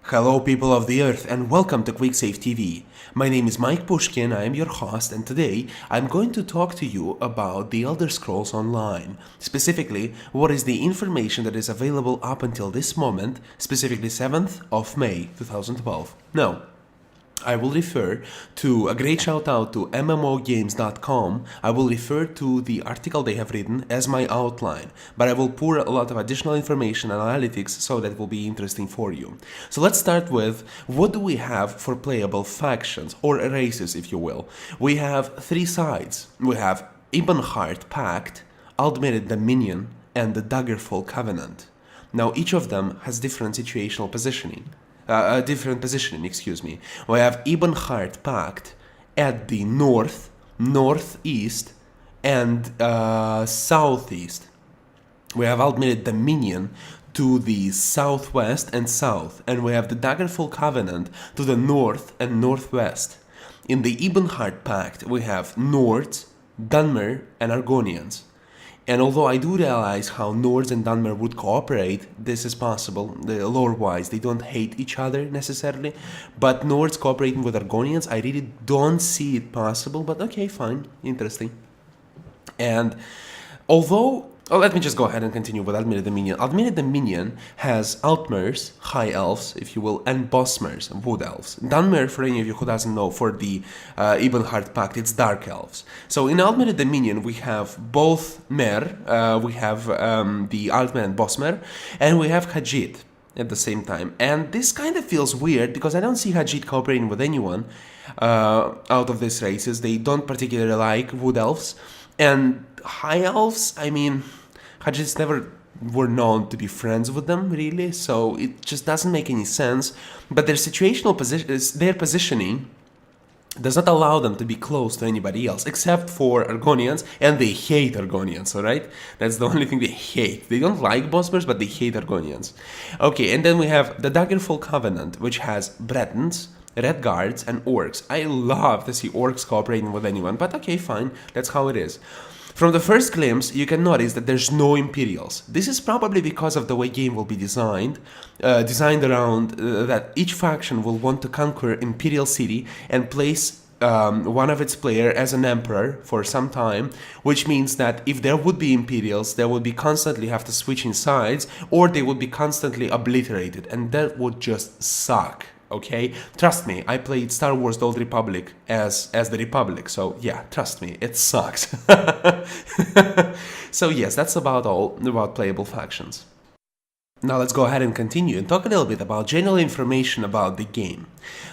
Hello people of the earth and welcome to QuickSaveTV. My name is Mike Pushkin, I am your host, and today I'm going to talk to you about the Elder Scrolls Online. Specifically, what is the information that is available up until this moment, specifically 7th of May 2012. Now, I will refer to a great shout out to MMOgames.com. I will refer to the article they have written as my outline, but I will pour a lot of additional information and analytics so that it will be interesting for you. So let's start with what do we have for playable factions, or races if you will. We have three sides. We have Ebonheart Pact, Ultimate Dominion, and the Daggerfall Covenant. Now each of them has different situational positioning. We have Ebonheart Pact at the north, northeast, and southeast. We have Ultimate Dominion to the southwest and south, and we have the Daggerfall Covenant to the north and northwest. In the Ebonheart Pact, we have Nords, Dunmer, and Argonians. And although I do realize how Nords and Dunmer would cooperate, this is possible, lore-wise, they don't hate each other necessarily, but Nords cooperating with Argonians, I really don't see it possible, but okay, fine, interesting. And although, let me just go ahead and continue with Ultimate Dominion. Ultimate Dominion has Altmers, High Elves, if you will, and Bosmers, Wood Elves. Dunmer, for any of you who doesn't know, for the Ebonheart Pact, it's Dark Elves. So in Ultimate Dominion, we have both Mer, we have the Altmer and Bosmer, and we have Haji at the same time. And this kind of feels weird, because I don't see Haji cooperating with anyone out of these races. They don't particularly like Wood Elves. And High Elves, I mean, Hajits never were known to be friends with them, really, so it just doesn't make any sense. But their situational their positioning does not allow them to be close to anybody else, except for Argonians, and they hate Argonians, alright? That's the only thing they hate. They don't like Bosmers, but they hate Argonians. Okay, and then we have the Daggerfall Covenant, which has Bretons, Red Guards, and Orcs. I love to see Orcs cooperating with anyone, but okay, fine, that's how it is. From the first glimpse, you can notice that there's no Imperials. This is probably because of the way game will be designed around that each faction will want to conquer Imperial City and place one of its players as an emperor for some time, which means that if there would be Imperials, they would be constantly have to switch in sides, or they would be constantly obliterated, and that would just suck. Okay, trust me, I played Star Wars The Old Republic as the Republic, so yeah, trust me, it sucks. So yes, that's about all about playable factions. Now let's go ahead and continue and talk a little bit about general information about the game.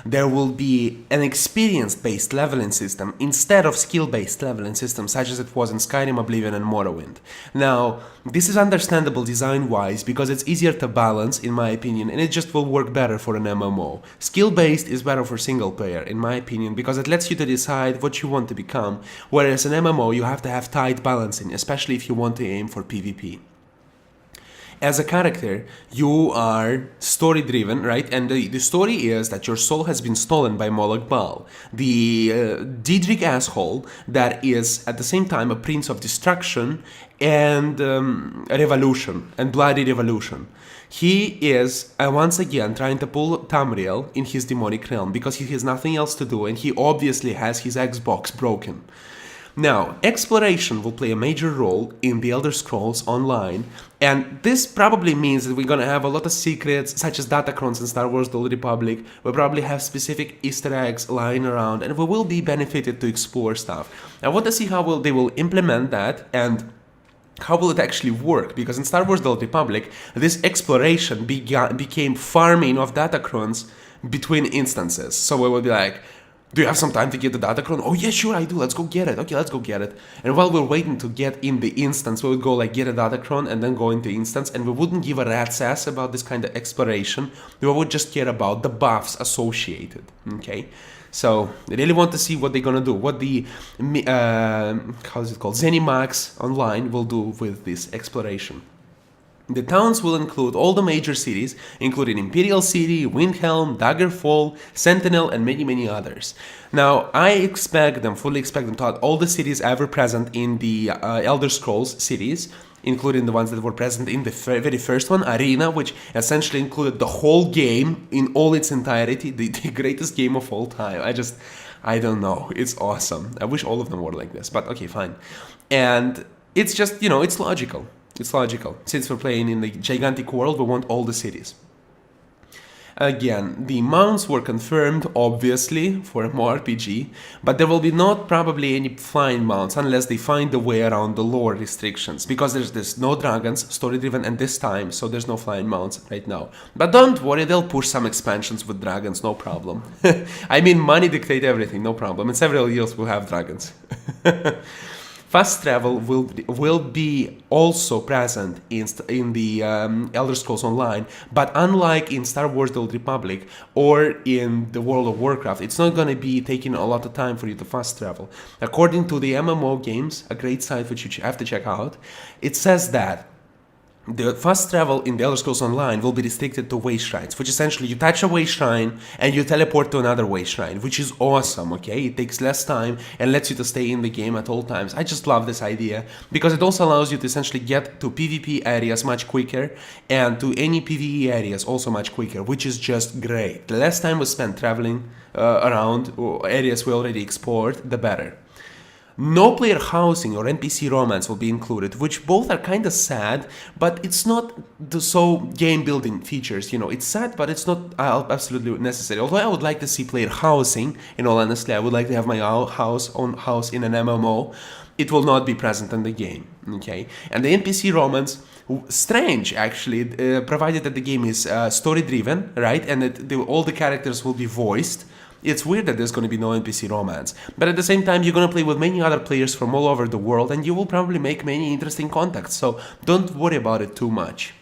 There will be an experience-based leveling system instead of skill-based leveling system, such as it was in Skyrim, Oblivion, and Morrowind. Now, this is understandable design-wise because it's easier to balance, in my opinion, and it just will work better for an MMO. Skill-based is better for single-player, in my opinion, because it lets you to decide what you want to become, whereas in MMO you have to have tight balancing, especially if you want to aim for PvP. As a character, you are story-driven, right? And the story is that your soul has been stolen by Moloch Baal, the Daedric asshole that is at the same time a prince of destruction and revolution, and bloody revolution. He is, once again, trying to pull Tamriel in his demonic realm because he has nothing else to do, and he obviously has his Xbox broken. Now, exploration will play a major role in the Elder Scrolls Online, and this probably means that we're gonna have a lot of secrets, such as datacrons in Star Wars The Old Republic. We'll probably have specific Easter eggs lying around, and we will be benefited to explore stuff. I want to see how they will implement that, and how will it actually work, because in Star Wars The Old Republic, this exploration became farming of datacrons between instances. So we will be like, do you have some time to get the datacron? Oh yeah, sure I do, let's go get it. Okay, let's go get it. And while we're waiting to get in the instance, we would go like get a datacron and then go into instance, and we wouldn't give a rat's ass about this kind of exploration. We would just care about the buffs associated, okay? So, I really want to see what they're gonna do, what the, how is it called, ZeniMax Online will do with this exploration. The towns will include all the major cities, including Imperial City, Windhelm, Daggerfall, Sentinel, and many, many others. Now, I fully expect them to add all the cities ever present in the Elder Scrolls series, including the ones that were present in the very first one, Arena, which essentially included the whole game in all its entirety, the greatest game of all time. I don't know. It's awesome. I wish all of them were like this, but okay, fine. And it's just, it's logical. It's logical. Since we're playing in the gigantic world, we want all the cities. Again, the mounts were confirmed, obviously, for a RPG, but there will be not probably any flying mounts unless they find a way around the lore restrictions, because there's no dragons, story-driven, and this time, so there's no flying mounts right now. But don't worry, they'll push some expansions with dragons, no problem. I mean, money dictate everything, no problem. In several years we'll have dragons. Fast travel will be also present in the Elder Scrolls Online, but unlike in Star Wars The Old Republic or in the World of Warcraft, it's not going to be taking a lot of time for you to fast travel. According to the MMO games, a great site which you have to check out, it says that the fast travel in the Elder Scrolls Online will be restricted to way shrines, which essentially you touch a way shrine and you teleport to another way shrine, which is awesome, okay? It takes less time and lets you to stay in the game at all times. I just love this idea because it also allows you to essentially get to PvP areas much quicker and to any PvE areas also much quicker, which is just great. The less time we spend traveling around areas we already explored, the better. No player housing or NPC romance will be included, which both are kind of sad, but it's not so game building features, it's sad, but it's not absolutely necessary. Although I would like to see player housing, in all honesty, I would like to have my own house in an MMO. It will not be present in the game, okay? And the NPC romance, strange actually, provided that the game is story driven, right? And that all the characters will be voiced. It's weird that there's going to be no NPC romance, but at the same time you're going to play with many other players from all over the world and you will probably make many interesting contacts, so don't worry about it too much.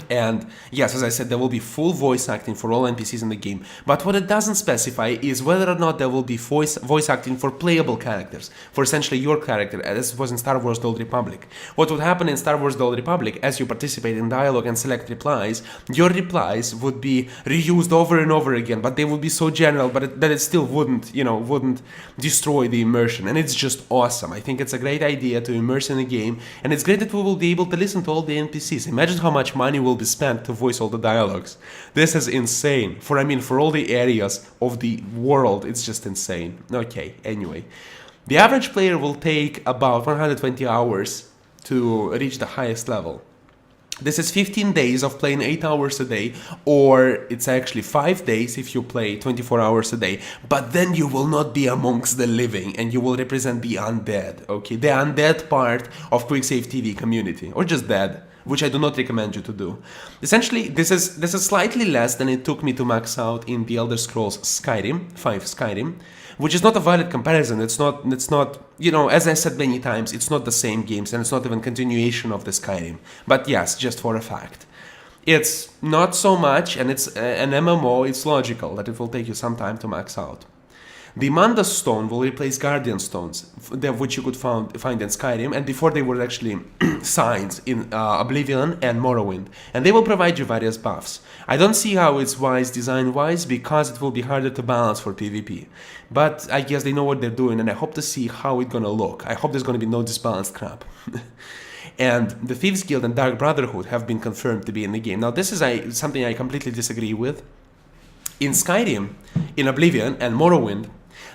And yes, as I said, there will be full voice acting for all NPCs in the game, but what it doesn't specify is whether or not there will be voice acting for playable characters, for essentially your character, as was in Star Wars The Old Republic. What would happen in Star Wars The Old Republic, as you participate in dialogue and select replies, your replies would be reused over and over again, but they would be so general that it still wouldn't destroy the immersion, and it's just awesome. I think it's a great idea to immerse in a game, and it's great that we will be able to listen to all the NPCs. Imagine how much money will be spent to voice all the dialogues. This is insane. For all the areas of the world, it's just insane. Okay, anyway. The average player will take about 120 hours to reach the highest level. This is 15 days of playing 8 hours a day, or it's actually 5 days if you play 24 hours a day, but then you will not be amongst the living and you will represent the undead, okay? The undead part of QuickSaveTV community, or just dead, which I do not recommend you to do. Essentially, this is slightly less than it took me to max out in the Elder Scrolls Skyrim, which is not a valid comparison. It's not, as I said many times, it's not the same games and it's not even continuation of the Skyrim. But yes, just for a fact. It's not so much, and it's an MMO, it's logical that it will take you some time to max out. The Manda Stone will replace Guardian Stones, which you could find in Skyrim, and before they were actually signs in Oblivion and Morrowind, and they will provide you various buffs. I don't see how it's wise design-wise, because it will be harder to balance for PvP. But I guess they know what they're doing, and I hope to see how it's gonna look. I hope there's gonna be no disbalanced crap. And the Thieves Guild and Dark Brotherhood have been confirmed to be in the game. Now this is something I completely disagree with. In Skyrim, in Oblivion and Morrowind,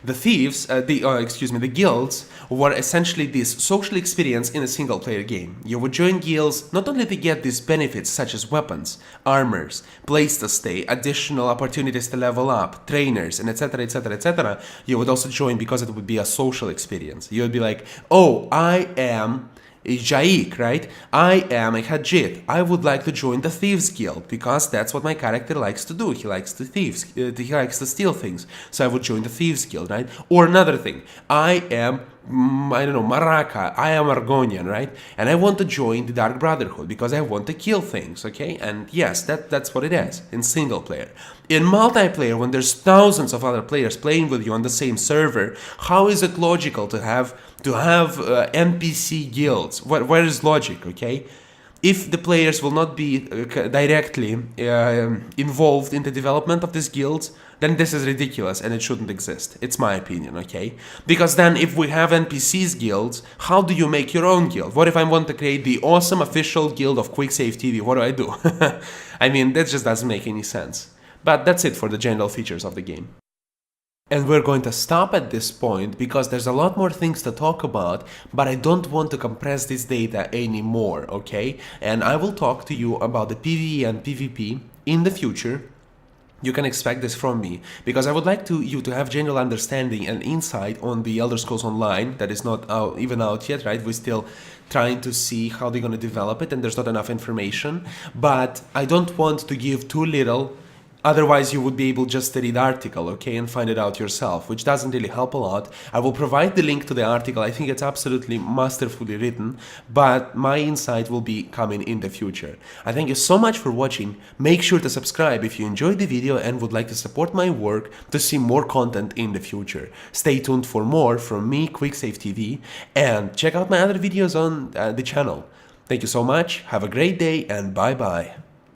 the thieves, the guilds were essentially this social experience in a single-player game. You would join guilds not only to get these benefits such as weapons, armors, place to stay, additional opportunities to level up, trainers, and etc, etc, etc. You would also join because it would be a social experience. You would be like, oh, I am Jaik, right? I am a Hajit. I would like to join the Thieves Guild because that's what my character likes to do. He likes to he likes to steal things. So I would join the Thieves Guild, right? Or another thing. I am Maraka, I am Argonian, right? And I want to join the Dark Brotherhood because I want to kill things, okay? And yes, that's what it is in single player. In multiplayer, when there's thousands of other players playing with you on the same server, how is it logical to have NPC guilds? Where is logic, okay? if the players will not be directly involved in the development of these guilds, then this is ridiculous and it shouldn't exist. It's my opinion, okay? Because then if we have NPCs guilds, how do you make your own guild? What if I want to create the awesome official guild of QuickSaveTV? What do I do? I mean, that just doesn't make any sense. But that's it for the general features of the game. And we're going to stop at this point because there's a lot more things to talk about, but I don't want to compress this data anymore, okay? And I will talk to you about the PvE and PvP in the future. You can expect this from me, because I would like you to have general understanding and insight on the Elder Scrolls Online that is not even out yet, right? We're still trying to see how they're going to develop it and there's not enough information, but I don't want to give too little. Otherwise, you would be able just to read the article, okay, and find it out yourself, which doesn't really help a lot. I will provide the link to the article. I think it's absolutely masterfully written, but my insight will be coming in the future. I thank you so much for watching. Make sure to subscribe if you enjoyed the video and would like to support my work to see more content in the future. Stay tuned for more from me, QuickSaveTV, and check out my other videos on the channel. Thank you so much, have a great day, and bye-bye.